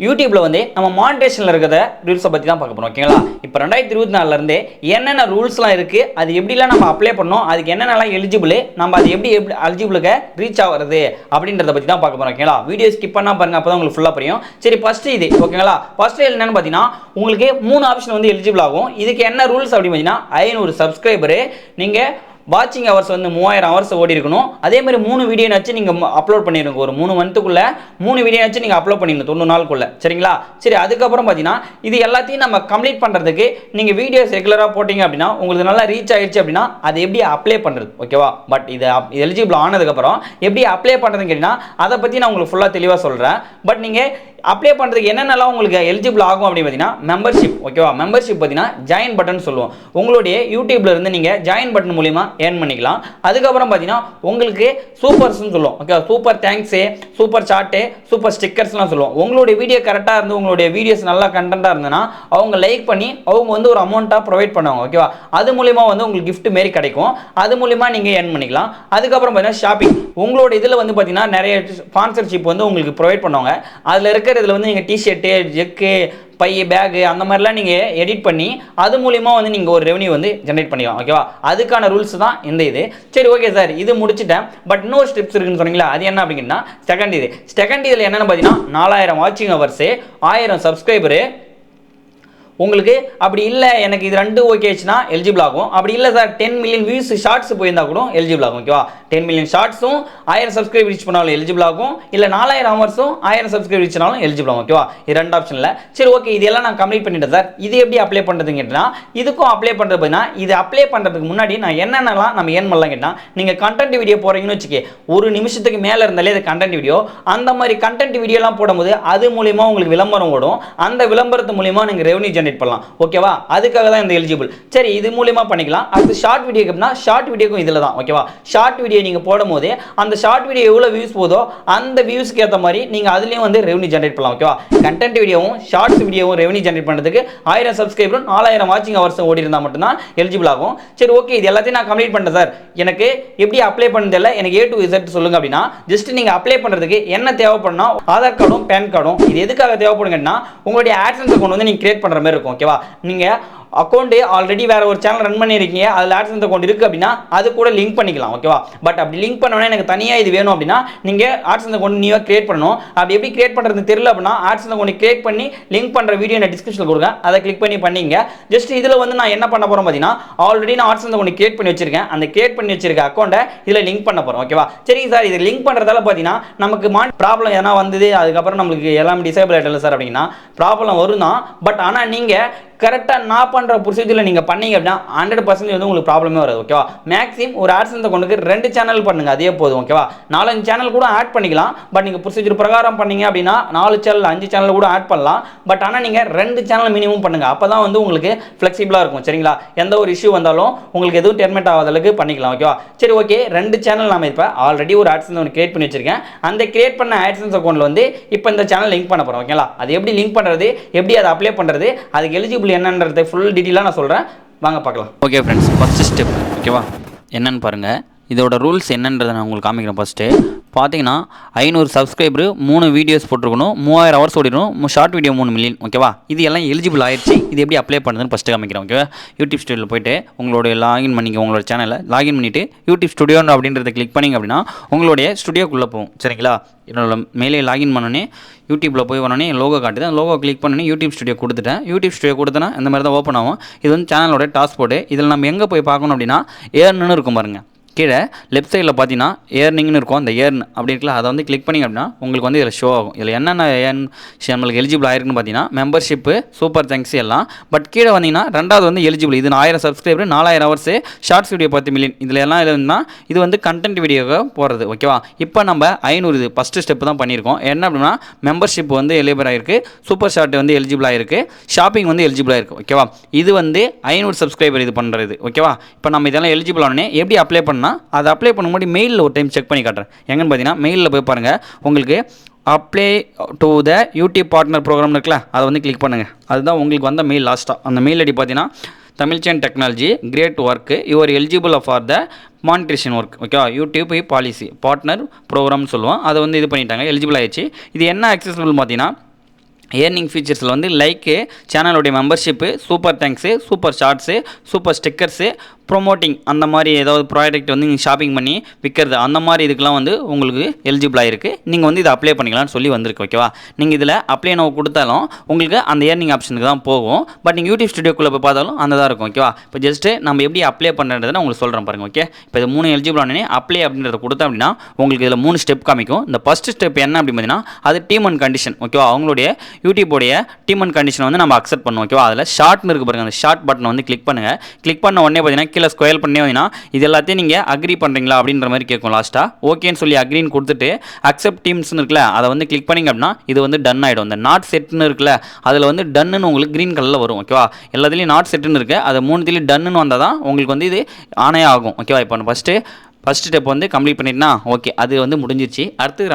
யூடியூப்ல வந்து நம்ம மானிட்டேஷன்ல இருக்கிற ரூல்ஸை பற்றி தான் பார்க்க போகிறோம் ஓகேங்களா. இப்போ 2024 என்னென்ன ரூல்ஸ்லாம் இருக்குது, அது எப்படிலாம் நம்ம அப்ளை பண்ணோம், அதுக்கு என்னென்னலாம் எலிஜிபிள், நம்ம அது எப்படி எலிஜிபிளுக்கு ரீச் ஆகிறது அப்படின்றத பற்றி தான் பார்க்க போகிறோம் ஓகேங்களா. வீடியோ ஸ்கிப் பண்ணால் பாருங்க, அப்போ தான் உங்களுக்கு ஃபுல்லாக புரியும். சரி ஃபர்ஸ்ட் இது ஓகேங்களா. ஃபர்ஸ்ட் என்னன்னு பார்த்தீங்கன்னா உங்களுக்கு 3 ஆப்ஷன் வந்து எலிஜிபிள் ஆகும். இதுக்கு என்ன ரூல்ஸ் அப்படின்னு பார்த்தீங்கன்னா 500 சப்ஸ்கிரைபரு, நீங்கள் வாட்சிங் ஹவர்ஸ் வந்து 3000 ஹவர்ஸ் ஓடி இருக்கணும். அதே மாதிரி 3 வீடியோ வச்சு நீங்கள் அப்லோட் பண்ணிடுங்க. ஒரு 3 மந்த்துக்குள்ள 3 வீடியோ வச்சு நீங்கள் அப்லோட் பண்ணிடணும் 90 நாளுக்குள்ள. சரிங்களா. சரி அதுக்கப்புறம் பார்த்தீங்கன்னா இது எல்லாத்தையும் நம்ம கம்ப்ளீட் பண்ணுறதுக்கு நீங்கள் வீடியோஸ் ரெகுலராக போட்டிங்க அப்படின்னா உங்களுக்கு நல்லா ரீச் ஆயிடுச்சு அப்படின்னா அது எப்படி அப்ளை பண்ணுறது ஓகேவா. பட் இது எலிஜிபிள் ஆனதுக்கப்புறம் எப்படி அப்ளை பண்ணுறதுன்னு கேட்டிங்கன்னா அதை பற்றி நான் உங்களுக்கு ஃபுல்லாக தெளிவாக சொல்கிறேன். பட் நீங்கள் அப்ளை பண்ணுறதுக்கு என்னென்னலாம் உங்களுக்கு எலிஜிபிள் ஆகும் அப்படின்னு பார்த்தீங்கன்னா மெம்பர்ஷிப் ஓகேவா. மெம்பர்ஷிப் பார்த்தீங்கன்னா ஜாயின் பட்டன் சொல்லுவோம். உங்களுடைய யூடியூப்ல இருந்து நீங்கள் ஜாயின் பட்டன் மூலிமா ஏர்ன் பண்ணிக்கலாம். அதுக்கப்புறம் பார்த்தீங்கன்னா உங்களுக்கு சூப்பர்ஸ்னு சொல்லுவோம் ஓகே. சூப்பர் தேங்க்ஸு, சூப்பர் சாட்டு, சூப்பர் ஸ்டிக்கர்ஸ்லாம் சொல்லுவோம். உங்களுடைய வீடியோ கரெக்டாக இருந்து உங்களுடைய வீடியோஸ் நல்லா கண்டென்ட்டாக இருந்ததுன்னா அவங்க லைக் பண்ணி அவங்க வந்து ஒரு அமௌண்ட்டாக ப்ரொவைட் பண்ணுவாங்க ஓகேவா. அது மூலிமா வந்து உங்களுக்கு கிஃப்ட் மாரி கிடைக்கும். அது மூலிமா நீங்கள் ஏர்ன் பண்ணிக்கலாம். அதுக்கப்புறம் பார்த்தீங்கன்னா ஷாப்பிங், உங்களோட இதில் வந்து பார்த்தீங்கன்னா நிறைய ஸ்பான்சர்ஷிப் வந்து உங்களுக்கு ப்ரொவைட் பண்ணுவாங்க. அதில் இருக்கிற இதில் வந்து நீங்கள் டிஷர்ட்டு, ஜெக்கு, பை, பேகு அந்த மாதிரிலாம் நீங்கள் எடிட் பண்ணி அது மூலிமா வந்து நீங்கள் ஒரு ரெவன்யூ வந்து ஜென்ரேட் பண்ணிக்கலாம் ஓகேவா. அதுக்கான ரூல்ஸ் தான் இந்த இது. சரி ஓகே சார் இது முடிச்சுட்டேன். பட் இன்னொரு ஸ்டெப்ஸ் இருக்குன்னு சொன்னீங்களா, அது என்ன அப்படின்னா செகண்ட் இதில் என்னென்னு பார்த்தீங்கன்னா 4000 வாட்சிங் ஹவர்ஸு, 1000 சப்ஸ்கிரைபரு. உங்களுக்கு அப்படி இல்லை எனக்கு இது ரெண்டு ஓகே ஆச்சுன்னா எலிஜிபிள் ஆகும். அப்படி இல்லை சார் 10 மில்லியன் வியூஸ் ஷார்ட்ஸ் போயிருந்தா கூட எலிஜிபிள் ஆகும் ஓகேவா. 10 மில்லியன் ஷார்ட்ஸும் 1000 சப்ஸ்கிரைப் ரீச் பண்ணாலும் எலிஜிபிள் ஆகும். இல்லை 4000 ஹவர்ஸும் 1000 சப்ஸ்கிரைப் ரீச் பண்ணாலும் எலிஜிபிள் ஆகும் ஓகேவா. இது 2 ஆப்ஷனில். சரி ஓகே இதெல்லாம் நான் கம்ப்ளீட் பண்ணிட்டேன் சார். இது எப்படி அப்ளை பண்ணுறதுன்னு கேட்டால் இதுக்கும் அப்ளை பண்ணுறது பார்த்தீங்கன்னா இது அப்ளை பண்ணுறதுக்கு முன்னாடி நான் என்னென்னலாம் நம்ம ஏர்ன் பண்ணலாம் கேட்டால் நீங்கள் கண்டென்ட் வீடியோ போகிறீங்கன்னு வச்சுக்கே, ஒரு நிமிஷத்துக்கு மேலே இருந்தாலே இது கண்டென்ட் வீடியோ. அந்த மாதிரி கண்டென்ட் வீடியோலாம் போடும்போது அது மூலிமா உங்களுக்கு விளம்பரம் ஓடும். அந்த விளம்பரத்து மூலிமா நீங்கள் ரெவன்யூ ஜென்ரேட் பண்ணலாம் ஓகேவா. அதுக்காக தான் இந்த எலிஜிபிள். சரி இது மூலியமா பண்ணிக்கலாம். அடுத்து ஷார்ட் வீடியோ அப்படினா ஷார்ட் வீடியோக்கும் இதில் தான் ஓகேவா. ஷார்ட் வீடியோ நீங்கள் போடும்போது அந்த ஷார்ட் வீடியோ எவ்வளோ வியூஸ் போதோ அந்த வியூஸ்க்கு ஏற்ற மாதிரி நீங்கள் அதுலேயும் வந்து ரெவன்யூ ஜென்ரேட் பண்ணலாம் ஓகேவா. கண்டென்ட் வீடியோவும் ஷார்ட்ஸ் வீடியோவும் ரெவன்யூ ஜென்ரேட் பண்ணுறதுக்கு 1000 சப்ஸ்கிரைபரும் 4000 வாட்சிங் ஹவர்ஸ் ஓடி இருந்தால் மட்டும்தான் எலிஜிபிள் ஆகும். சரி ஓகே இது எல்லாத்தையும் நான் கம்ப்ளீட் பண்ணிட்டேன் சார். எனக்கு எப்படி அப்ளை பண்ணுறதில்ல, எனக்கு A to Z சொல்லுங்க அப்படின்னா ஜஸ்ட் நீங்கள் அப்ளை பண்ணுறதுக்கு என்ன தேவைப்படும்னா ஆதார் கார்டும் பேன் கார்டும். இது எதுக்காக தேவைப்படுங்கன்னா உங்களுடைய ஆட்சன்ஸ் அக்கௌண்ட் வந்து நீங்கள் கிரியேட் பண்ணுற மாதிரி இருக்கும் ஓகேவா. நீங்கள் அக்கௌண்ட் ஆல்ரெடி வேற ஒரு சேனல் ரன் பண்ணியிருக்கீங்க, அதில் ஆட்சன்ஸ் அக்கௌண்ட் இருக்குது அப்படின்னா அது கூட லிங்க் பண்ணிக்கலாம் ஓகேவா. பட் அப்படி லிங்க் பண்ணோன்னா எனக்கு தனியாக இது வேணும் அப்படின்னா நீங்கள் ஆட்சன்ஸ் அக்கௌண்ட் நீவாக கிரியேட் பண்ணணும். அப்படி எப்படி கிரியேட் பண்ணுறது தெரியல அப்படின்னா ஆட்சன்ஸ் அக்கௌண்ட் கிரியேட் பண்ணி லிங்க் பண்ணுற வீடியோ நான் டிஸ்கிரிப்ஷனில் கொடுங்க, அதை கிளிக் பண்ணிங்க. ஜஸ்ட் இதில் வந்து நான் என்ன பண்ண போகிறோம் பார்த்தீங்கன்னா ஆல்ரெடி நான் ஆட்சன்ஸ் அக்கௌண்ட் கிரியேட் பண்ணி வச்சிருக்கேன். அந்த கிரியேட் பண்ணி வச்சிருக்க அக்கௌண்ட்டை இதில் லிங்க் பண்ண போகிறோம் ஓகேவா. சரி சார் இது லிங்க் பண்ணுறதால பார்த்தீங்கன்னா நமக்கு ப்ராப்ளம் எதனா வந்தது அதுக்கப்புறம் நம்மளுக்கு எல்லாம் டிசேபிள் ஆகிடல சார் அப்படின்னா ப்ராப்ளம் வரும் தான். பட் ஆனால் நீங்கள் கரெக்டாக நான் பண்ணுற ப்ரொசீஜரில் நீங்கள் பண்ணீங்க அப்படின்னா 100% வந்து உங்களுக்கு ப்ராப்ளமே வராது ஓகேவா. மேக்ஸிமம் ஒரு ஆட்சன்ஸ் அக்கௌண்ட்டுக்கு 2 சேனல் பண்ணுங்கள், அதே போதும் ஓகேவா. 4-5 சேனல் கூட ஆட் பண்ணிக்கலாம். பட் நீங்கள் ப்ரொசீஜர் பிரகாரம் பண்ணீங்க அப்படின்னா 4 சேனல் 5 சேனல் கூட ஆட் பண்ணலாம். பட் ஆனால் நீங்கள் 2 சேனல் மினிமம் பண்ணுங்கள். அப்போ தான் வந்து உங்களுக்கு ஃப்ளெக்சிபிளாக இருக்கும் சரிங்களா. எந்த ஒரு இஷ்யூ வந்தாலும் உங்களுக்கு எதுவும் டெர்மினேட் ஆகாத அளவுக்கு பண்ணிக்கலாம் ஓகேவா. சரி ஓகே 2 சேனல் நம்ம இப்போ ஆல்ரெடி ஒரு ஆட்சன்ஸ் ஒன்று கிரியேட் பண்ணி வச்சிருக்கேன். அந்த கிரியேட் பண்ண ஆட்சன்ஸ் அக்கௌண்ட்டில் வந்து இப்போ இந்த சேனல் லிங்க் பண்ண போகிறோம் ஓகேங்களா. அது எப்படி லிங்க் பண்ணுறது, எப்படி அதை அப்ளை பண்ணுறது, அதுக்கு எலிஜிபிள் என்னன்றது ஃபுல் டீட்டெயிலாக நான் சொல்கிறேன், வாங்க பார்க்கலாம். ஓகே ஃப்ரெண்ட்ஸ் ஃபஸ்ட்டு ஸ்டெப் ஓகேவா என்னென்னு பாருங்கள். இதோட ரூல்ஸ் என்னன்றதை நான் உங்களுக்கு காமிக்கிறேன். ஃபஸ்ட்டு பார்த்தீங்கன்னா 500 சப்ஸ்கிரைபரு, 3 வீடியோஸ் போட்டிருக்கணும், 3000 ஹவர்ஸ் ஓடிடும், ஷார்ட் வீடியோ 3 மில்லியன் ஓகேவா. இது எல்லாம் எலிஜிபிள் ஆயிடுச்சு. இது எப்படி அப்ளை பண்ணுறதுன்னு ஃபஸ்ட்டு காமிக்கிறேன் ஓகேவா. யூடியூப் ஸ்டுடியோவில் போய்ட்டு உங்களுடைய லாகின் பண்ணிங்க, உங்களோட சேனலை லாகின் பண்ணிவிட்டு யூடியூப் ஸ்டுடியோ அப்படின்றத கிளிக் பண்ணிங்க அப்படின்னா உங்களுடைய ஸ்டுடியோக்குள்ளே போகும் சரிங்களா. என்னோட மேலே லாகின் பண்ணோன்னே யூடியூப்பில் போய் வரனே லோகோ காட்டுது. அந்த லோகோ கிளிக் பண்ணி யூடியூப் ஸ்டுடியோ கொடுத்துட்டேன். யூடியூப் ஸ்டுடியோ கொடுத்தனா இந்த மாதிரி தான் ஓப்பன் ஆகும். இது வந்து சேனலோட டாஸ்போர்ட்டு. இதில் நம்ம எங்கே போய் பார்க்கணும் அப்படின்னா ஏர்ன்னு இருக்கும் பாருங்கள். கீழே லெஃப்ட் சைடில் பார்த்தீங்கன்னா ஏர்னிங்னு இருக்கும். அந்த ஏர்ன் அப்படி இருக்குல்ல, அதை வந்து கிளிக் பண்ணிங்க அப்படின்னா உங்களுக்கு வந்து இதில் ஷோ ஆகும். இதில் என்னென்ன ஏர்ன் நம்மளுக்கு எலிஜிபிள் ஆயிருக்குன்னு பார்த்தீங்கன்னா மெம்பர்ஷிப்பு, சூப்பர் தேங்க்ஸ் எல்லாம். பட் கீழே வந்தீங்கன்னா ரெண்டாவது வந்து எலிஜிபிள். இது 1000 subscriber, 4000 hours, shorts video 10 million. இதில் எல்லாம் இருந்தால் இது வந்து கண்டென்ட் வீடியோவை போகிறது ஓகேவா. இப்போ நம்ம 500 இது ஃபஸ்ட்டு ஸ்டெப் தான் பண்ணியிருக்கோம். என்ன அப்படின்னா மெம்பர்ஷிப் வந்து எலிஜிபிள் ஆகிருக்கு, சூப்பர் ஷார்ட் வந்து எலிஜிபிள் ஆகிருக்கு, ஷாப்பிங் வந்து எலிஜிபிள் ஆகிருக்கு ஓகேவா. இது வந்து 500 சப்ஸ்கிரைபர் இது பண்ணுறது ஓகேவா. இப்போ நம்ம இதெல்லாம் எலிஜிபிள் ஆனே எப்படி அப்ளை பண்ணால் அதை அப்ளை பண்ண முன்னாடி மெயிலில் ஒரு டைம் செக் பண்ணி காட்டுறேன். எங்கன்னு பார்த்தீங்கன்னா மெயிலில் போய் பாருங்கள். உங்களுக்கு apply to the YouTube partner program இருக்குல்ல, அதை வந்து கிளிக் பண்ணுங்கள். அதுதான் உங்களுக்கு வந்த மெயில் லாஸ்ட்டாக. அந்த மெயில் ஐடி பார்த்தீங்கன்னா தமிழ்ச்சேன் technology great work your eligible for the monetization work okay. YouTube policy partner ப்ரோக்ராம்னு சொல்லுவோம். அதை வந்து இது பண்ணிட்டாங்க, எலிஜிபிள் ஆயிடுச்சு. இது என்ன அக்சஸபிள் பார்த்தீங்கன்னா ஏர்னிங் ஃபீச்சர்ஸில் வந்து லைக்கு, சேனலோடைய membership, super thanks, super shorts, super stickers, promoting அந்த மாதிரி ஏதாவது ப்ராடக்ட் வந்து நீங்கள் ஷாப்பிங் பண்ணி விற்கிறது அந்த மாதிரி இதுக்கெலாம் வந்து உங்களுக்கு எலிஜிபிளாக இருக்குது. நீங்கள் வந்து இதை அப்ளை பண்ணிக்கலாம்னு சொல்லி வந்திருக்கு. ஓகேவா, நீங்கள் இதில் அப்ளை நம்ம கொடுத்தாலும் உங்களுக்கு அந்த ஏர்னிங் ஆப்ஷனுக்கு தான் போகும். பட் நீங்கள் யூடியூப் ஸ்டுடியோக்குள்ளே போய் பார்த்தாலும் அந்த தான் இருக்கும். ஓகேவா, இப்போ ஜஸ்ட்டு நம்ம எப்படி அப்ளை பண்ணுறதுன்னு உங்களுக்கு சொல்கிறேன் பாருங்கள். ஓகே, இப்போ இது 3 எலிஜிபிள் ஆனே அப்ளை அப்படின்றத கொடுத்தோம் அப்படின்னா உங்களுக்கு இதில் 3 ஸ்டெப் காமிக்கும். இந்த ஃபஸ்ட்டு ஸ்டெப் என்ன அப்படின்னு பார்த்தீங்கன்னா அது டீம் அண்ட் கண்டிஷன். ஓகேவா, அவங்களுடைய யூடியூபோடைய டீம் அண்ட் கண்டிஷன் வந்து நம்ம அக்செப்ட் பண்ணுவோம். ஓகேவா, அதில் ஷார்ட்னு இருக்கு பாருங்கள், அந்த ஷார்ட் பட்டன் வந்து கிளிக் பண்ணுங்கள். கிளிக் பண்ண உடனே பார்த்தீங்கன்னா கீழே ஸ்கொயர் பண்ணி வந்தீங்கன்னா இது எல்லாத்தையும் நீங்கள் அக்ரி பண்ணுறீங்களா அப்படின்ற மாதிரி கேட்கும். லாஸ்ட்டாக ஓகேன்னு சொல்லி அக்ரின்னு கொடுத்துட்டு அக்செப்ட் டீம்ஸ்னு இருக்குல்ல அதை வந்து கிளிக் பண்ணிங்க அப்படின்னா இது வந்து டன் ஆகிடும். இந்த நாட் செட்னு இருக்குல்ல அதில் வந்து டன்னு உங்களுக்கு க்ரீன் கலரில் வரும். ஓகேவா, எல்லாத்துலேயும் நாட் செட்டுன்னு இருக்குது, அது 3த்துலேயும் டன்னு வந்தால் தான் உங்களுக்கு வந்து இது ஆனே ஆகும். ஓகேவா, இப்போ ஃபஸ்ட் ஸ்டெப் வந்து கம்ப்ளீட் பண்ணிட்டுனா ஓகே, அது வந்து முடிஞ்சிருச்சு. அடுத்து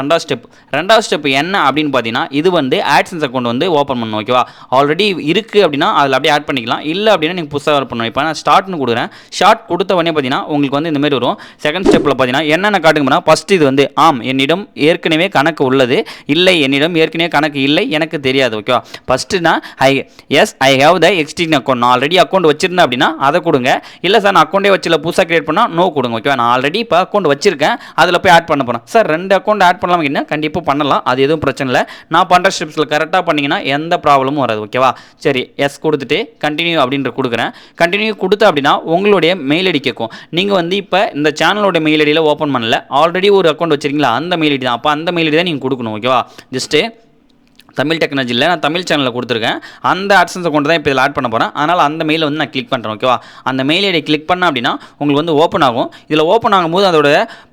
ரெண்டாவது ஸ்டெப் என்ன அப்படின்னு பார்த்தீங்கன்னா இது வந்து ஆட்சன்ஸ் அக்கௌண்ட் வந்து ஓப்பன் பண்ணணும். ஓகேவா, ஆல்ரெடி இருக்குது அப்படின்னா அதில் அப்படியே ஆட் பண்ணிக்கலாம். இல்லை அப்படின்னா நீங்கள் புதுசாக பண்ணணும். இப்போ நான் ஸ்டார்ட்னு கொடுக்குறேன். ஷார்ட் கொடுத்த உடனே பார்த்தீங்கன்னா உங்களுக்கு வந்து இந்த மாதிரி வரும். செகண்ட் ஸ்டெப்பில் பார்த்தீங்கன்னா என்னென்ன காட்டுங்கன்னா ஃபஸ்ட்டு இது வந்து ஆம் என்னிடம் ஏற்கனவே கணக்கு உள்ளது, இல்லை என்னிடம் ஏற்கனவே கணக்கு இல்லை எனக்கு தெரியாது. ஓகேவா, ஃபஸ்ட்டுனா ஐ ஹேவ் த எக்ஸ்டீன் அக்கௌண்ட், நான் ஆல்ரெடி அக்கௌண்ட் வச்சிருந்தேன் அப்படின்னா அதை கொடுங்க. இல்லை சார் நான் அக்கௌண்ட்டே வச்சில புதுசாக கிரியேட் பண்ணால் நோ கொடுங்க. ஓகேவா, நான் ஆல்ரெடி இப்போ அக்கௌண்ட் வச்சிருக்கேன் அதில் போய் ஆட் பண்ண போகிறேன். சார் 2 அக்கௌண்ட் ஆட் பண்ணலாம் அப்படின்னா கண்டிப்பாக பண்ணலாம், அது எதுவும் பிரச்சனை இல்லை. நான் பண்ணுற ஸ்டெப்ஸில் கரெக்டாக பண்ணிங்கன்னா எந்த ப்ராப்ளமும் வராது. ஓகேவா, சரி எஸ் கொடுத்துட்டு கண்டினியூ அப்படின்ற கொடுக்குறேன். கண்டினியூ கொடுத்து அப்படின்னா உங்களுடைய மெயில் ஐடி கேட்கும். நீங்கள் வந்து இப்போ இந்த சேனலோட மெயில் ஐடியில் ஓப்பன் பண்ணல, ஆல்ரெடி ஒரு அக்கௌண்ட் வச்சிருக்கீங்களா அந்த மெயில் ஐடி தான். அப்போ அந்த மெயில் ஐடி தான் நீங்கள் கொடுக்கணும். ஓகேவா, ஜஸ்ட்டு தமிழ் டெக்னாலஜியில் நான் தமிழ் சேனலில் கொடுத்துருக்கேன். அந்த ஆட்சன்ஸ் அக்கௌண்ட் தான் இப்போ இதில் ஆட் பண்ண போகிறேன். அதனால் அந்த மெயிலை வந்து நான் கிளிக் பண்ணுறேன். ஓகேவா, அந்த மெயில் ஐடி கிளிக் பண்ண அப்படின்னா உங்களுக்கு வந்து ஓப்பன் ஆகும். இதில் ஓப்பன் ஆகும்போது அதோட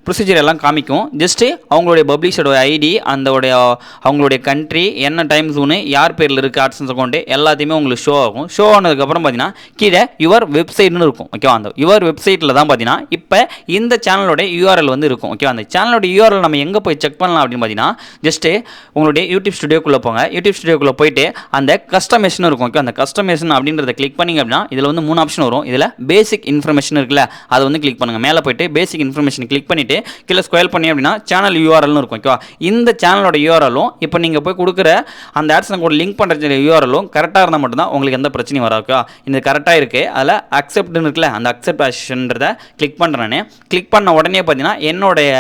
ப்ரொசீஜர் எல்லாம் காமிக்கும். ஜஸ்ட்டு அவங்களுடைய பப்ளிஷரோட ஐடி, அவங்களுடைய கண்ட்ரி, என்ன டைம் ஜோனு, யார் பேரில் இருக்குது ஆட்சன்ஸ் அக்கௌண்ட்டு எல்லாத்தையுமே உங்களுக்கு ஷோ ஆகும். ஷோ ஆனதுக்கப்புறம் பார்த்தீங்கன்னா கீழே யுவர் வெப்சைட்னு இருக்கும். ஓகேவா, அந்த யுவர் வெப்சைட்டில் தான் பார்த்தீங்கன்னா இப்போ இந்த சேனலோட யூஆர்எல் வந்து இருக்கும். ஓகேவா, அந்த சேனலோட யூஆர்எல் நம்ம எங்கே போய் செக் பண்ணலாம் அப்படின்னு பார்த்தீங்கன்னா ஜஸ்ட்டு உங்களுடைய யூடியூப் ஸ்டுடியோக்குள்ளே யூடியூப் ஸ்டுடியோக்குள்ளே போயிட்டு அந்த கஸ்டமேஷன் இருக்கும். ஓகே, அந்த கஸ்டமேஷன் அப்படின்றத கிளிக் பண்ணிங்க அப்படின்னா இதில் வந்து 3 ஆப்ஷன் வரும். இதில் பேசிக் இன்ஃபர்மேஷன் இருக்குல்ல அதை வந்து கிளிக் பண்ணுங்கள். மேலே போயிட்டு பேசிக் இன்ஃபர்மேஷன் கிளிக் பண்ணிவிட்டு கீழே ஸ்க்ரோல் பண்ணி அப்படின்னா சேனல் யூஆர்எல்னு இருக்கும். ஓகேவா, இந்த சேனலோட யூஆர்எலும் இப்போ நீங்கள் போய் கொடுக்குற அந்த ஆட்ஸ் கூட லிங்க் பண்ணுற யூஆர்எலும் கரெக்டாக இருந்தால் மட்டும்தான் உங்களுக்கு எந்த பிரச்சனையும் வராது. ஓகேவா, இந்த கரெக்டாக இருக்குது. அதில் அக்செப்ட்னு இருக்குல்ல அந்த அக்செப்ட் ஆப்ஷன்றதை கிளிக் பண்ணுறேன். கிளிக் பண்ண உடனே பார்த்தீங்கன்னா என்னுடைய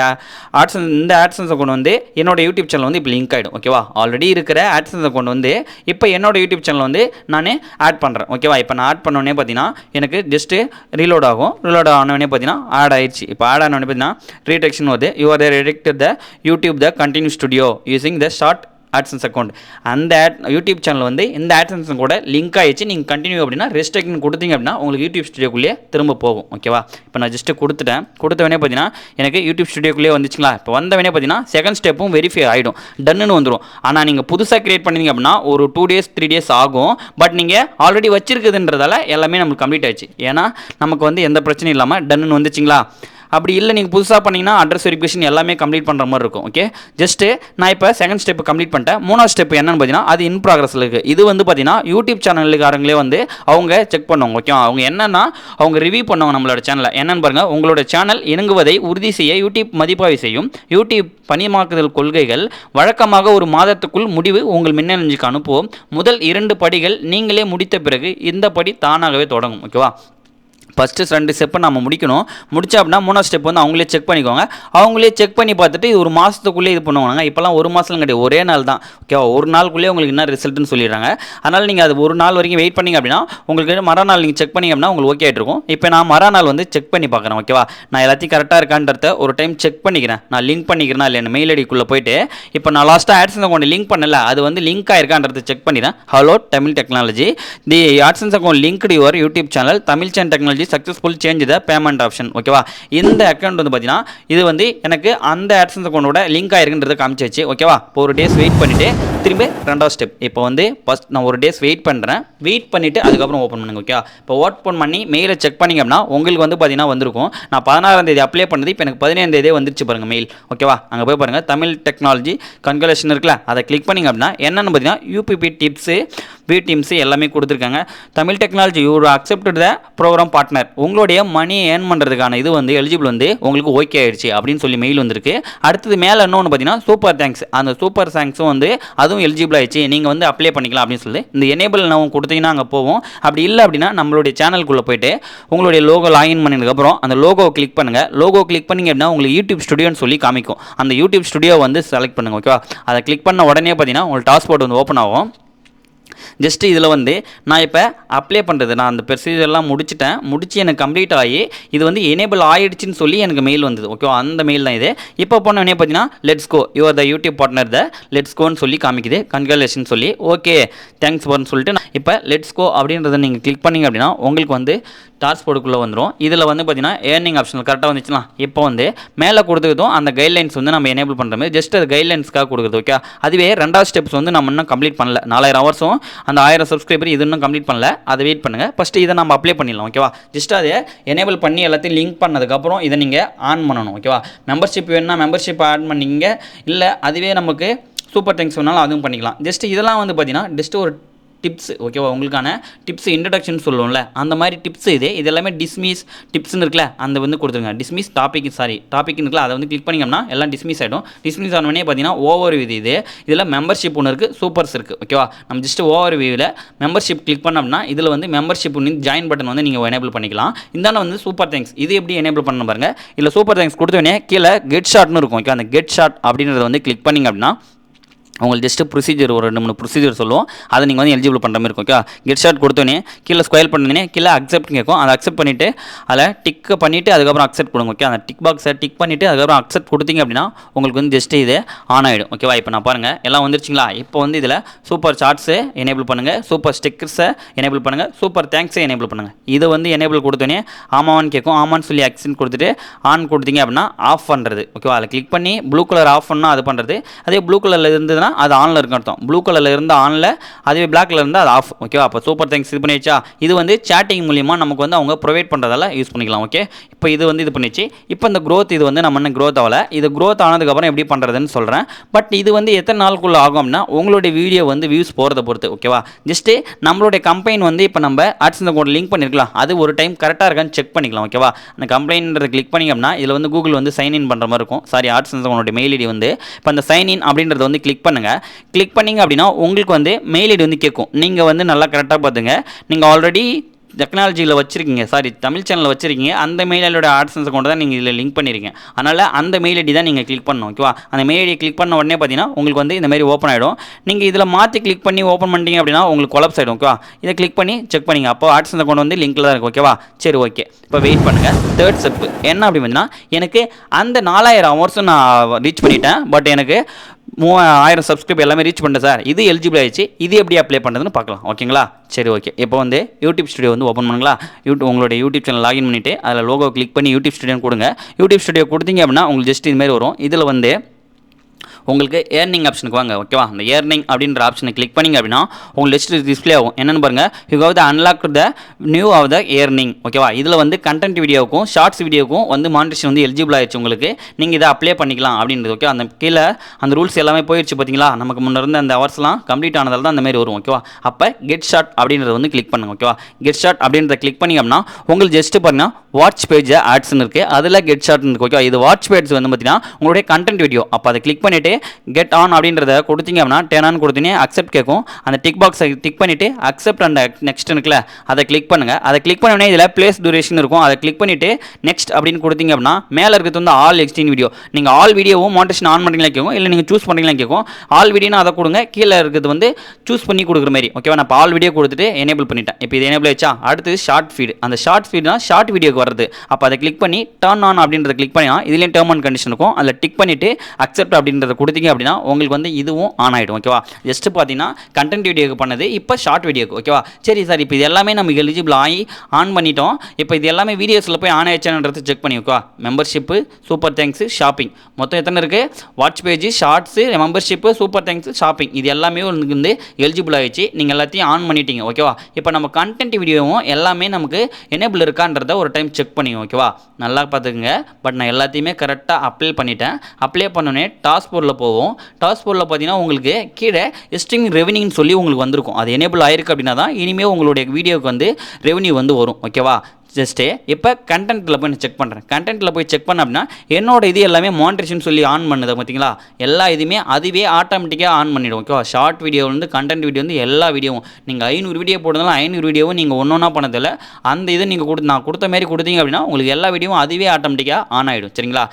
இந்த ஆட்சன்ஸ் அக்கௌண்ட் வந்து என்னோட யூடியூப் சேனல் வந்து இப்போ லிங்க் ஆகிடும். ஓகேவா, ஆல்ரெடி இருக்கிற ஆட்சன்ஸ் அக்கௌண்ட் வந்து இப்போ என்னோட யூடியூப் சேனல் வந்து நான் ஆட் பண்ணுறேன். ஓகேவா, இப்போ நான் ஆட் பண்ணோடனே பார்த்தீங்கன்னா எனக்கு ஜஸ்ட்டு ரீலோட் ஆகும். ரீலோட் ஆனோடனே பார்த்தீங்கன்னா ஆட் ஆயிடுச்சு. இப்போ ஆட் ஆனோடனே பார்த்தீங்கன்னா ரீடெக்ஷன் வருது. You are redirected to YouTube to continue studio using the short AdSense account. அந்த யூடியூப் சேனல் வந்து இந்த ஆட்சன்ஸ் கூட லிங்க் ஆகிடுச்சு. நீங்கள் கண்டினியூ அப்படின்னா ரெஸ்ட்ரிக்ஷன் கொடுத்தீங்க அப்படின்னா உங்களுக்கு யூடியூப் ஸ்டுடியோக்குள்ளேயே திரும்ப போகும். ஓகேவா, இப்போ நான் ஜஸ்ட்டு கொடுத்தவனே பார்த்தீங்கன்னா எனக்கு யூடியூப் ஸ்டுடியோக்குள்ளேயே வந்துச்சுங்களா. இப்போ வந்தவனே பார்த்தீங்கன்னா செகண்ட் ஸ்டெப்பும் வெரிஃபை ஆகிடும், டன்னு வந்துடும். ஆனால் நீங்கள் புதுசாக கிரியேட் பண்ணீங்க அப்படின்னா ஒரு 2 days 3 days ஆகும். பட் நீங்கள் ஆல்ரெடி வச்சிருக்குதுன்றதால எல்லாமே நம்மளுக்கு கம்ப்ளீட் ஆயிடுச்சு. ஏன்னா நமக்கு வந்து எந்த பிரச்சனையும் இல்லாமல் டன்னு வந்துச்சுங்களா. அப்படி இல்லை நீங்கள் புதுசாக பண்ணிங்கன்னா அட்ரஸ் வெரிஃபிகேஷன் எல்லாமே கம்ப்ளீட் பண்ணுற மாதிரி இருக்கும். ஓகே, ஜஸ்ட்டு நான் இப்போ செகண்ட் ஸ்டெப் கம்ப்ளீட் பண்ணிட்டேன். 3வது ஸ்டெப் என்னன்னு பார்த்தீங்கன்னா அது இன் ப்ராக்ரஸில் இருக்குது. இது வந்து பார்த்தீங்கன்னா யூடியூப் சேனலுக்காரங்களே வந்து அவங்க செக் பண்ணுவாங்க. ஓகே, அவங்க என்னென்னா அவங்க ரிவ்யூ பண்ணுவாங்க நம்மளோட சேனலை. என்னென்னு பாருங்கள், உங்களோட சேனல் இணங்குவதை உறுதி செய்ய யூடியூப் மதிப்பாய்வு செய்யும். யூடியூப் பணியமாக்குதல் கொள்கைகள் வழக்கமாக ஒரு மாதத்துக்குள் முடிவு உங்கள் மின்னஞ்சலுக்கு அனுப்புவோம். முதல் 2 படிகள் நீங்களே முடித்த பிறகு இந்த படி தானாகவே தொடங்கும். ஓகேவா, ஃபஸ்ட்டு 2 ஸ்டெப்பை நம்ம முடிச்சா அப்படின்னா 3வது ஸ்டெப் வந்து அவங்களே செக் பண்ணிக்கோங்க. அவங்களே செக் பண்ணி பார்த்துட்டு இது 1 மாதத்துக்குள்ளே இது பண்ணுவாங்க. இப்போலாம் 1 மாதம் கிடையாது, ஒரே நாள் தான். ஓகேவா, 1 நாளுக்குள்ளே உங்களுக்கு என்ன ரிசல்ட்னு சொல்லிடுறாங்க. அதனால் நீங்கள் அது 1 நாள் வரைக்கும் வெயிட் பண்ணிங்க அப்படின்னா உங்களுக்கு மறுநாள் நீங்கள் செக் பண்ணிங்க அப்படின்னா உங்களுக்கு ஓகே ஆகிட்டு இருக்கும். இப்போ நான் மறுநாள் வந்து செக் பண்ணி பார்க்குறேன். ஓகேவா, நான் எல்லாத்தையும் கரெக்டாக இருக்கான்றத ஒரு டைம் செக் பண்ணிக்கிறேன். நான் லிங்க் பண்ணிக்கிறேன்னா இல்லை என் மெயில் ஐடிக்குள்ளே போயிட்டு இப்போ நான் லாஸ்ட்டாக ஆட்சன்ஸ் அக்கௌண்ட் லிங்க் பண்ணல அது வந்து லிங்க் ஆயிருக்கான்றதை செக் பண்ணிடுறேன். Hello Tamil technology, the AdSense account linked your YouTube channel Tamil channel technology successful change the payment option. ஓகேவா, இந்த அக்கௌண்ட் வந்து பார்த்தீங்கன்னா இது வந்து எனக்கு அந்த ஆட்சன்ஸ் அக்கௌண்டோட லிங்க் ஆயிருக்குன்றதை காமிச்சிச்சு. ஓகேவா, இப்போ ஒரு டேஸ் வெயிட் பண்ணிவிட்டு திரும்பி 2வது ஸ்டெப் இப்போ வந்து ஃபஸ்ட் நான் ஒரு டேஸ் வெயிட் பண்ணுறேன். வெயிட் பண்ணிவிட்டு அதுக்கப்புறம் ஓப்பன் பண்ணுங்க. ஓகேவா, இப்போ ஓப்பன் பண்ணி மெயிலை செக் பண்ணிங்க அப்படின்னா உங்களுக்கு வந்து பார்த்தீங்கன்னா வந்திருக்கும். நான் 16ஆம் தேதி அப்ளை பண்ணது இப்போ எனக்கு 15ஆம் தேதியே வந்துருச்சு பாருங்கள் மெயில். ஓகேவா, அங்கே போய் பாருங்கள் தமிழ் டெக்னாலஜி கன்கலேஷன் இருக்குல்ல அதை கிளிக் பண்ணிங்க அப்படின்னா என்னென்னு பார்த்தீங்கன்னா யூபிபி டிப்ஸு டீம்ஸ் எல்லாமே கொடுத்துருக்காங்க. Tamil technology you accepted the program partner, உங்களுடைய மணி ஏர்ன் பண்ணுறதுக்கான இது வந்து எலிஜிபிள் வந்து உங்களுக்கு ஓகே ஆயிடுச்சு அப்படின்னு சொல்லி மெயில் வந்திருக்கு. அடுத்தது மேலே இன்னொன்று பார்த்தீங்கன்னா சூப்பர் தேங்க்ஸ், அந்த சூப்பர் தேங்க்ஸும் வந்து அதுவும் எலிஜிபிள் ஆயிடுச்சு, நீங்கள் வந்து அப்ளை பண்ணிக்கலாம் அப்படின்னு சொல்லி இந்த எனேபிள் நம்ம கொடுத்தீங்கன்னா அங்கே போவோம். அப்படி இல்லை அப்படின்னா நம்மளுடைய சேனலுக்குள்ளே போயிட்டு உங்களுடைய லோகோ லாகின் பண்ணதுக்கப்புறம் அந்த லோகோவை கிளிக் பண்ணுங்கள். லோகோ கிளிக் பண்ணிங்க அப்படின்னா உங்களுக்கு யூடியூப் ஸ்டுடியோன்னு சொல்லி காமிக்கும். அந்த யூடியூப் ஸ்டுடியோ வந்து செலக்ட் பண்ணுங்கள். ஓகேவா, அதை கிளிக் பண்ண உடனே பார்த்தீங்கன்னா உங்களுக்கு டாஸ்பாட் வந்து ஓப்பன் ஆகும். ஜஸ்ட்டு இதில் வந்து நான் இப்போ அப்ளை பண்ணுறது, நான் அந்த ப்ரொசீஜர்லாம் முடிச்சு எனக்கு கம்ப்ளீட் ஆகி இது வந்து எனேபிள் ஆகிடுச்சின்னு சொல்லி எனக்கு மெயில் வந்தது. ஓகேவா, அந்த மெயில் தான் இது. இப்போ போனோடனே பார்த்தீங்கன்னா let's go your the YouTube partner the let's கோன்னு சொல்லி காமிக்குது, கன்கிராச்சுலேஷன் சொல்லி ஓகே தேங்க்ஸ் ஃபார்னு சொல்லிட்டு இப்போ லெட்ஸ் கோ அப்படின்றத நீங்கள் கிளிக் பண்ணிங்க அப்படின்னா உங்களுக்கு வந்து டாஸ்போர்டுக்குள்ளே வந்துடும். இதில் வந்து பார்த்தீங்கன்னா ஏர்னிங் ஆப்ஷன் கரெக்டாக வந்துச்சுன்னா இப்போ வந்து மேலே கொடுத்ததும் அந்த கைட்லைன்ஸ் வந்து நம்ம எனேபிள் பண்ணுற மாதிரி ஜஸ்ட் அது கைட்லைன்ஸ்க்காக கொடுக்குறது. ஓகே, அதுவே ரெண்டாவது ஸ்டெப்ஸ் வந்து நம்ம இன்னும் கம்ப்ளீட் பண்ணல. 4000 ஹவர்ஸும் அந்த 1000 சப்ஸ்கிரைபர் இது இன்னும் கம்ப்ளீட் பண்ணல, அதை வெயிட் பண்ணுங்கள். ஃபஸ்ட்டு இதை நம்ம அப்ளை பண்ணிடலாம். ஓகேவா, ஜஸ்ட் அதை எனேபிள் பண்ணி எல்லாத்தையும் லிங்க் பண்ணதுக்கப்புறம் இதை நீங்கள் ஆன் பண்ணணும். ஓகேவா, மெம்பர்ஷிப் வேணுன்னா மெம்பர்ஷிப் ஆட் பண்ணிங்க, இல்லை அதுவே நமக்கு சூப்பர் தேங்க்ஸ் வேணாலும் அதுவும் பண்ணிக்கலாம். ஜஸ்ட் இதெல்லாம் வந்து பார்த்தீங்கன்னா ஜஸ்ட் ஒரு டிப்ஸ். ஓகேவா, உங்களுக்கான டிப்ஸ் இன்ட்ரடக்ஷன் சொல்லுவோம்ல அந்த மாதிரி டிப்ஸ் இது எல்லாமே டிஸ்மிஸ் டிப்ஸ்னு இருக்குல்ல அந்த வந்து கொடுத்துருங்க. டிஸ்மிஸ் டாபிக்னு இருக்குல்ல அதை வந்து கிளிக் பண்ணிங்கன்னா எல்லாம் டிஸ்மிஸ் ஆகிடும். டிஸ்மிஸ் ஆனவனே பார்த்தீங்கன்னா ஓவர் வியூ இதில் மெம்பர்ஷிப் ஒன்று இருக்குது, சூப்பர்ஸ் இருக்குது. ஓகேவா, நம்ம ஜஸ்ட் ஓவர் வியூவில் மெம்பர்ஷிப் கிளிக் பண்ணோம்னா இதில் வந்து மெம்பர்ஷிப் ஜாயின் பட்டன் வந்து நீங்கள் எனேபிள் பண்ணிக்கலாம். இந்தாண்ட வந்து சூப்பர் தேங்க்ஸ் இது எப்படி எனேபிள் பண்ண பாருங்க. இதில் சூப்பர் தேங்க்ஸ் கொடுத்தோடனே கீழே கெட் ஷாட்னு இருக்கும். ஓகே, அந்த கெட் ஷாட் அப்படின்றத வந்து கிளிக் பண்ணிங்க அப்படின்னா உங்களுக்கு ஜஸ்ட்டு ப்ரொசீஜர் ஒரு 2-3 ப்ரொசீஜர் சொல்லுவோம், அதை நீங்கள் வந்து எலிஜிபிள் பண்ணுற மாதிரி இருக்கும். ஓகே, கெட் ஷாட் கொடுத்தோன்னே கீழே ஸ்கொயர் பண்ணினே கீழே அக்செப்ட் கேட்கும். அதை அக்செப்ட் பண்ணிவிட்டு அதில் டிக்கை பண்ணிவிட்டு அதுக்கப்புறம் அக்செப்ட் கொடுங்க. ஓகே, அந்த டிக் பாக்ஸை டிக் பண்ணிவிட்டு அதுக்கப்புறம் அக்செப்ட் கொடுத்தீங்க அப்படின்னா உங்களுக்கு வந்து ஜஸ்ட்டு இது ஆன் ஆகிடும். ஓகேவா, இப்போ நான் பாருங்கள் எல்லாம் வந்துருச்சுங்களா. இப்போ வந்து இதில் சூப்பர் சார்ட்ஸை எனேபிள் பண்ணுங்கள், சூப்பர் ஸ்டிக்கர்ஸை எனேபிள் பண்ணுங்கள், சூப்பர் தேங்க்ஸை எனேபிள் பண்ணுங்கள். இதை வந்து எனேபிள் கொடுத்தோன்னே ஆமான்னு கேட்கும். ஆமான்னு சொல்லி அக்செப்ட் கொடுத்துட்டு ஆன் கொடுத்தீங்க அப்படின்னா ஆஃப் பண்ணுறது. ஓகேவா, அதில் கிளிக் பண்ணி ப்ளூ கலர் ஆஃப் பண்ணால் அது பண்ணுறது. அதே ப்ளூ கலரில் இருந்ததுன்னா அது ஆனில் இருக்கும் அர்த்தம். ப்ளூ கலரில் இருந்தால் ஆனில், அதுவே பிளாக் கலர் இருந்தால் அது ஆஃப். ஓகேவா, அப்போ சூப்பர் தேங்க்ஸ் இது பண்ணிச்சா. இது வந்து சேட்டிங் மூலியமாக நமக்கு வந்து அவங்க ப்ரொவைட் பண்ணுறதால யூஸ் பண்ணிக்கலாம். ஓகே, இப்போ இது வந்து இது பண்ணிச்சு. இப்போ இந்த க்ரோத் இது வந்து நம்ம இன்னும் க்ரோத் ஆகலை. இது க்ரோத் ஆனதுக்கப்புறம் எப்படி பண்ணுறதுன்னு சொல்கிறேன். பட் இது வந்து எத்தனை நாளுக்குள்ளே ஆகும் அப்படின்னா உங்களுடைய வீடியோ வந்து வியூஸ் போகிறத பொறுத்து. ஓகேவா, ஜஸ்ட்டு நம்மளுடைய கம்பெனி வந்து இப்போ நம்ம ஆட்ஸ் அக்கௌண்ட் லிங்க் பண்ணிருக்கலாம், அது ஒரு டைம் கரெக்டாக இருக்கான்னு செக் பண்ணிக்கலாம். ஓகேவா, அந்த கம்பெனின்றதை கிளிக் பண்ணிங்க அப்படின்னா இதில் வந்து கூகுள் வந்து சைன்இன் பண்ணுற மாதிரி இருக்கும். சாரி, ஆட்ஸ் அக்கௌண்ட்டோட மெயில் ஐடி வந்து இப்போ அந்த சைன்இன் அப்படின்றத வந்து கிளிக் பண்ணுங்கள். கிளிக் பண்ணிங்க அப்படின்னா உங்களுக்கு வந்து மெயில் ஐடி வந்து கேட்கும். நீங்கள் வந்து நல்லா கரெக்டாக பார்த்துங்க. நீங்கள் ஆல்ரெடி டெக்னாலஜியில் வச்சுருக்கீங்க, சாரி தமிழ் சேனலில் வச்சுருக்கீங்க, அந்த மெயில் ஐடியோட ஆட்சன்ஸ் அக்கௌண்ட் தான் நீங்கள் இதில் லிங்க் பண்ணியிருக்கீங்க. அதனால் அந்த மெயில் ஐடி தான் நீங்கள் கிளிக் பண்ணணும். ஓகேவா, அந்த மெயில் ஐடி கிளிக் பண்ண உடனே பார்த்தீங்கன்னா உங்களுக்கு வந்து இந்த மாதிரி ஓப்பன் ஆகிடும். நீங்கள் இதில் மாற்றி கிளிக் பண்ணி ஓப்பன் பண்ணிட்டீங்க அப்படின்னா உங்களுக்கு கொலாப்ஸ் ஆகிடும். ஓகேவா, இதை கிளிக் பண்ணி செக் பண்ணிங்க. அப்போ ஆட்சன்ஸ் அக்கௌண்ட் வந்து லிங்க்கில் தான் இருக்கும். ஓகேவா, சரி ஓகே, இப்போ வெயிட் பண்ணுங்கள். தேர்ட் ஸ்டெப் என்ன அப்படி பார்த்தீங்கன்னா எனக்கு அந்த 4000 ஹவர்ஸும் நான் ரீச் பண்ணிட்டேன். பட் எனக்கு 3000 சப்ஸ்கிரைப் எல்லாமே ரீச் பண்ணிட்டேன் சார், இது எலிஜிபிள் ஆயிடுச்சு. இது எப்படி அப்ளை பண்ணுறதுன்னு பார்க்கலாம். ஓகேங்களா, சரி ஓகே. இப்போ வந்து யூடியூப் ஸ்டுடியோ வந்து ஓப்பன் பண்ணுங்களா. உங்களுடைய யூடியூப் சேனல் லாகின் பண்ணிவிட்டு அதில் லோகோ கிளிக் பண்ணி யூடியூப் ஸ்டுடியோன்னு கொடுங்க. யூடியூப் ஸ்டுடியோ கொடுத்தீங்க அப்படின்னா உங்களுக்கு ஜஸ்ட் இதுமாதிரி வரும். இதில் வந்து உங்களுக்கு ஏர்னிங் ஆப்ஷனுக்கு வாங்க. ஓகேவா, அந்த ஏர்னிங் அப்படின்ற ஆப்ஷனை கிளிக் பண்ணிங்க அப்படின்னா உங்களுக்கு லிஸ்ட் டிஸ்பிளே ஆகும். என்னென்னு பாருங்கள், you have the unlock the new of the earning. ஓகேவா, இதில் வந்து கண்டென்ட் வீடியோவுக்கும் ஷார்ட்ஸ் வீடியோக்கும் வந்து மானிட்டேஷன் வந்து எலிஜிபிள் ஆயிடுச்சு உங்களுக்கு. நீங்கள் இதை அப்ளை பண்ணிக்கலாம் அப்படின்றது. ஓகே, அந்த கீழே அந்த ரூல்ஸ் எல்லாமே போயிடுச்சு பார்த்தீங்களா. நமக்கு முன்னே இருந்த அந்த ஹவர்ஸ்லாம் கம்ப்ளீட் ஆனதால் தான் அந்த மாதிரி வரும். ஓகேவா, அப்போ கெட் ஷார்ட் அப்படின்றத வந்து கிளிக் பண்ணுங்க. ஓகேவா, கெட் ஷார்ட் அப்படின்றத கிளிக் பண்ணிங்க அப்படின்னா உங்களுக்கு ஜஸ்ட் பாருங்கன்னா வாட்ச் பேஜ் ஆட்ஸ்ன்னு இருக்குது, அதில் கெட் ஷார்ட்னு இருக்குது. ஓகேவா, இது வாட்ச் பேஜ் வந்து பார்த்தீங்கன்னா உங்களுடைய கண்டென்ட் வீடியோ. அப்போ அதை கிளிக் பண்ணிவிட்டு கெட் ஆன் அப்படின்றத கொடுத்தீங்க அப்படின்னா டேன் ஆன் கொடுத்தீங்கன்னா அக்செப்ட் கேட்கும். அந்த டிக் பாக்ஸை டிக் பண்ணிவிட்டு அக்செப்ட் அண்ட் நெக்ஸ்ட் இருக்குல்ல அதை கிளிக் பண்ணுங்கள். அதை கிளிக் பண்ணோடனே இதில் பிளேஸ் டியூரேஷன் இருக்கும், அதை கிளிக் பண்ணிவிட்டு நெக்ஸ்ட் அப்படின்னு கொடுத்தீங்க அப்படின்னா மேலே இருக்கிறது வந்து ஆல் எக்ஸ்டீன் வீடியோ. நீங்கள் ஆல் வீடியோவும் மானிட்டேஷன் ஆன் பண்ணுறீங்களா கேட்கும், இல்லை நீங்கள் சூஸ் பண்ணுறீங்களா கேட்கும். ஆல் வீடியோனா அதை கொடுங்க, கீழே இருக்கிறது வந்து சூஸ் பண்ணி கொடுக்குற மாதிரி. ஓகேவா, நான் இப்போ ஆல் வீடியோ கொடுத்துட்டு எனேபிள் பண்ணிட்டேன். இப்போ இது எனேபிள் ஆயிடுச்சா. அடுத்து ஷார்ட் ஃபீட். அந்த ஷார்ட் ஃபீட்னா ஷார்ட் வீடியோக்கு வருது. அப்போ அதை கிளிக் பண்ணி டர்ன் ஆன் அப்படின்றத கிளிக் பண்ணினா இதுலேயும் டேர்ம் அண்ட் கண்டிஷன் இருக்கும், அதில் டிக் பண்ணிவிட்டு அக்செப்ட் அப்படின்றத கொடுத்தீங்க அப்படின்னா உங்களுக்கு வந்து இதுவும் ஆன் ஆகிடும். ஓகேவா, ஜஸ்ட் பார்த்தீங்கன்னா கண்டென்ட் வீடியோக்கு பண்ணது, இப்போ ஷார்ட் வீடியோக்கு. ஓகேவா, சரி சார், இப்போ இது எல்லாமே நமக்கு எலிஜிபிள் ஆகி ஆன் பண்ணிட்டோம். இப்போ இது எல்லாமே வீடியோஸில் போய் ஆன் ஆயிடுச்சான்றது செக் பண்ணி. ஓகேவா, மெம்பர்ஷிப்பு, சூப்பர் தேங்க்ஸ், ஷாப்பிங், மொத்தம் எத்தனை இருக்குது, watch page, shorts, membership, super thanks, shopping, இது எல்லாமே உங்களுக்கு வந்து எலிஜிபிள் ஆகிடுச்சு. நீங்கள் எல்லாத்தையும் ஆன் பண்ணிட்டீங்க. ஓகேவா, இப்போ நம்ம கண்டென்ட் வீடியோவும் எல்லாமே நமக்கு எனேபிள் இருக்கான்றத ஒரு டைம் செக் பண்ணிங்க. ஓகேவா, நல்லா பார்த்துக்குங்க. பட் நான் எல்லாத்தையுமே கரெக்டாக அப்ளை பண்ணிட்டேன். அப்ளை பண்ணோன்னே டாஸ்போர்டில் போர்டில் போவோம். டாஸ்க் போர்டில் பார்த்தீங்கன்னா உங்களுக்கு கீழே ஸ்ட்ரீமிங் ரெவென்யூன்னு சொல்லி உங்களுக்கு வந்திருக்கும். அது எனேபிள் ஆயிருக்கு அப்படின்னா தான் இனிமேல் உங்களுடைய வீடியோக்கு வந்து ரெவென்யூ வந்து வரும். ஓகேவா? ஜஸ்ட்டு இப்போ கண்டென்ட்டில் போய் நான் செக் பண்ணுறேன். கண்டென்ட்டில் போய் செக் பண்ண அப்படின்னா என்னோட இது எல்லாமே மானிட்டரேஷன் சொல்லி ஆன் பண்ணுது பார்த்தீங்களா? எல்லா இதுவுமே அதுவே ஆட்டோமேட்டிக்காக ஆன் பண்ணிவிடும். ஓகேவா? ஷார்ட் வீடியோ வந்து கண்டென்ட் வீடியோ வந்து எல்லா வீடியோவும் நீங்கள் 500 வீடியோ போடுறதாலும் 500 வீடியோவும் நீங்கள் ஒன்றா பண்ணதில்ல. அந்த இது நீங்கள் நான் கொடுத்த மாதிரி கொடுத்தீங்க அப்படின்னா உங்களுக்கு எல்லா வீடியோவும் அதுவே ஆட்டோமேட்டிக்காக ஆன் ஆகிடும். சரிங்களா?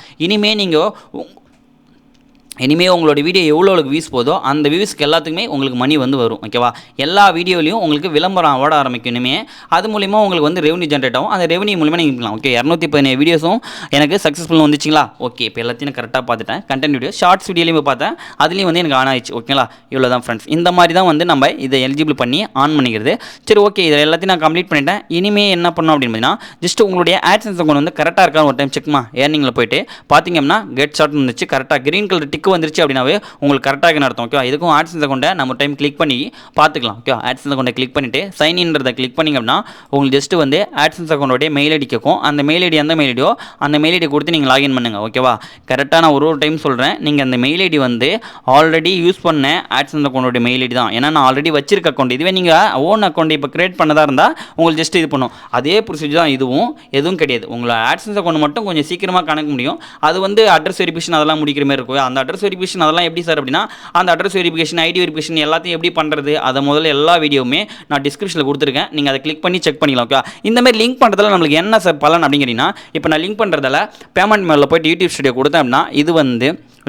இனிமேல் உங்களோட வீடியோ எவ்வளோக்கு வியூஸ் போதோ அந்த வியூஸ்க்கு எல்லாத்துக்குமே உங்களுக்கு மணி வந்து வரும். ஓகேவா? எல்லா வீடியோலையும் உங்களுக்கு விளம்பரம் ஓட ஆரம்பிக்கும். இனிமேல் அது மூலிமா உங்களுக்கு வந்து ரெவன்யூ ஜென்ரேட் ஆகும். அந்த ரெவன்யூ மூலிமா நீங்கள் பண்ணலாம். ஓகே, 217 வீடியோஸும் எனக்கு சக்ஸஸ்ஃபுல்லாக வந்துச்சுங்களா? ஓகே, இப்போ எல்லாத்தையும் கரெக்டாக பார்த்துட்டேன். கண்டென்ட் வீடியோ ஷார்ட்ஸ் வீடியோலையும் பார்த்தேன், அதுலேயும் வந்து எனக்கு ஆன் ஆயிடுச்சு. ஓகேங்களா? இவ்வளோ தான் ஃப்ரெண்ட்ஸ். இந்த மாதிரி தான் வந்து நம்ம இதை எலிஜிபிள் பண்ணி ஆன் பண்ணிக்கிறது. சரி, ஓகே, இதை எல்லாத்தையும் நான் கம்ப்ளீட் பண்ணிட்டேன். இனிமேல் என்ன பண்ணோம் அப்படின்னு பார்த்தீங்கன்னா ஜஸ்ட் உங்களுடைய ஆட்சன்ஸ் அக்கௌண்ட் வந்து கரெக்டாக இருக்கான்னு ஒரு டைம் செக்மா ஏர்னிங்கில் போயிட்டு பார்த்தீங்க அப்படின்னா கெட் ஷார்ட் வந்துச்சு. கரெக்டாக கிரீன் கலர் டிக்கு வந்துருச்சு அப்படின்னாவே உங்களுக்கு கரெக்டாக அர்த்தம். ஓகே, இதுக்கும் ஆட்சன்ஸ் அக்கௌண்ட்டை நம்ம டைம் கிளிக் பண்ணி பார்த்துக்கலாம். ஓகே, ஆட்சன்ஸ் அக்கௌண்ட்டை கிளிக் பண்ணிட்டு சைன் இன்றதை கிளிக் பண்ணிங்க அப்படின்னா உங்களுக்கு ஜஸ்ட் வந்து ஆட்சன்ஸ் அக்கௌண்ட்டோடைய மெயில் ஐடி கேட்கும். அந்த மெயில் ஐடி எந்த மெயில் ஐடியோ அந்த மெயில் ஐடி கொடுத்து நீங்கள் லாகின் பண்ணுங்கள். ஓகேவா? கரெக்டாக நான் ஒரு டைம் சொல்கிறேன். நீங்கள் அந்த மெயில் ஐடி வந்து ஆல்ரெடி யூஸ் பண்ண ஆட்சன்ஸ் அக்கௌண்ட்டோட மெயில் ஐடி தான். ஏன்னா நான் ஆல்ரெடி வச்சிருக்க அக்கௌண்ட். இதுவே நீங்கள் ஓன் அக்கௌண்ட் இப்போ கிரியேட் பண்ணதாக இருந்தால் உங்களுக்கு ஜஸ்ட் இது பண்ணும். அதே ப்ரொசீஜர் தான் இதுவும். எதுவும் கிடையாது. உங்களை ஆட்சன்ஸ் அக்கௌண்ட் மட்டும் கொஞ்சம் சீக்கிரமாக கணக்க முடியும். அது வந்து அட்ரஸ் வெரிஃபிகேஷன் அதெல்லாம் முடிக்கிற மாதிரி இருக்கும். அந்த அட்ரஸ் வெரிஃபிகேஷன் அதெல்லாம் எப்படி சார் அப்படின்னா அந்த அட்ரஸ் வெரிஃபிகேஷன் ஐடி வெரிஃபிகேஷன் எல்லாத்தையும் எப்படி பண்ணுறது அதை முதல்ல எல்லா வீடியோவுமே நான் டிஸ்கிரிப்ஷனில் கொடுத்துருக்கேன். நீங்கள் அதை கிளிக் பண்ணி செக் பண்ணிக்கலாம். ஓகே, இந்த மாதிரி லிங்க் பண்ணுறதுல நம்மளுக்கு என்ன சார் பலன் அப்படிங்கிறீங்கன்னா இப்போ நான் லிங்க் பண்ணுறதால பேமெண்ட் மேலில் போய்ட்டு யூடியூப் ஸ்டுடியோ கொடுத்தேன் அப்படின்னா இது வந்து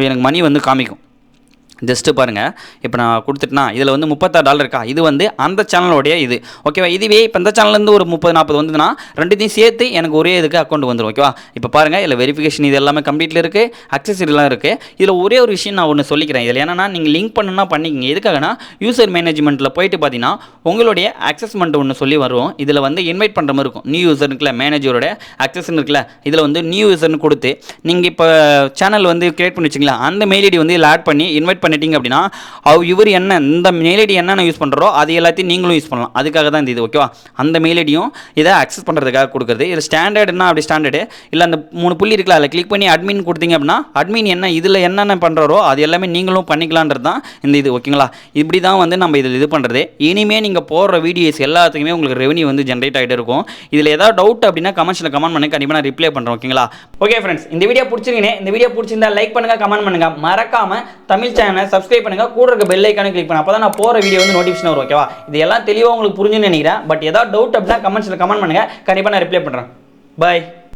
எனக்கு மணி வந்து காமிக்கும். ஜஸ்ட்டு பாருங்கள், இப்போ நான் கொடுத்துட்டேன்னா இதில் வந்து $36 இருக்கா? இது வந்து அந்த சேனலோடைய இது. ஓகேவா? இதுவே இப்போ இந்த சேனல்லேருந்து ஒரு 30-40 வந்ததுன்னா ரெண்டுத்தையும் சேர்த்து எனக்கு ஒரே இதுக்கு அக்கௌண்ட் வந்துடும். ஓகேவா? இப்போ பாருங்கள், இதில் வெரிஃபிகேஷன் இது எல்லாமே கம்ப்ளீட்டில் இருக்குது, அக்சஸரிலாம் இருக்குது. இதில் ஒரே ஒரு விஷயம் நான் ஒன்று சொல்லிக்கிறேன். இதில் என்னன்னா நீங்கள் லிங்க் பண்ணணும்னா பண்ணிக்கிங்க. எதுக்காகனா யூசர் மேனேஜ்மெண்ட்டில் போயிட்டு பார்த்தீங்கன்னா உங்களுடைய அக்சஸ்மெண்ட் ஒன்று சொல்லி வரும். இதில் வந்து இன்வைட் பண்ணுற மாதிரி இருக்கும். நியூ யூசர் இருக்குல்ல, மேனேஜரோட அக்சஸ் இருக்குல்ல, இதில் வந்து நியூ யூசர்னு கொடுத்து நீங்கள் இப்போ சேனல் வந்து கிரியேட் பண்ணி வச்சிங்களா அந்த மெயில் ஐடி வந்து இதில் ஆட் பண்ணி இன்வைட் பண்ணிட்டீங்க அப்படின்னா இவர் என்ன இந்த மெயில் ஐடி என்னென்ன யூஸ் பண்ணுறோ அது எல்லாத்தையும் நீங்களும் யூஸ் பண்ணலாம். அதுக்காக தான் இந்த இது. ஓகேவா? அந்த மெயில் ஐடியும் இதை அக்சஸ் பண்ணுறதுக்காக கொடுக்குறது. இதில் ஸ்டாண்டர்ட்னா அப்படி ஸ்டாண்டர்டு இல்லை, அந்த 3 புள்ளி இருக்குல்ல அதில் கிளிக் பண்ணி அட்மின் கொடுத்தீங்க அப்படின்னா அட்மின் என்ன இதில் என்னென்ன பண்ணுறாரோ அது எல்லாமே நீங்களும் பண்ணிக்கலான்றது தான் இந்த இது. ஓகேங்களா? இப்படி தான் வந்து நம்ம இதில் இது பண்ணுறது. இனிமேல் நீங்கள் போடுற வீடியோஸ் எல்லாத்துக்குமே உங்களுக்கு ரெவன்யூ வந்து ஜென்ரேட் ஆகிட்டே இருக்கும். இதில் ஏதாவது டவுட் அப்படின்னா கமெண்ட்ஸில் கமெண்ட் பண்ணி கண்டிப்பாக நான் ரிப்ளை பண்ணுறேன். ஓகேங்களா? ஓகே ஃப்ரெண்ட்ஸ், இந்த வீடியோ பிடிச்சிருக்கீங்க. இந்த வீடியோ பிடிச்சிருந்தா லைக் பண்ணுங்கள், கமெண்ட் பண்ணுங்கள், மறக்காமல் தமிழ் சேனலை சப்ஸ்கிரைப் பண்ணுங்கள், கூட இருக்க பெல் ஐக்கானை கிளிக் பண்ணுங்க. அப்போ தான் நான் போகிற வீடியோ வந்து நோட்டிஃபிகேஷன் வரும். ஓகேவா? இது எல்லாம் தெளிவாக உங்களுக்கு புரிஞ்சுன்னு நினைக்கிறேன். பட் ஏதாவது டவுட் அப்படின்னா கமெண்ட்ஸில் கமெண்ட் பண்ணுங்கள், கண்டிப்பாக நான் ரிப்ளை பண்ணுறேன். பாய்.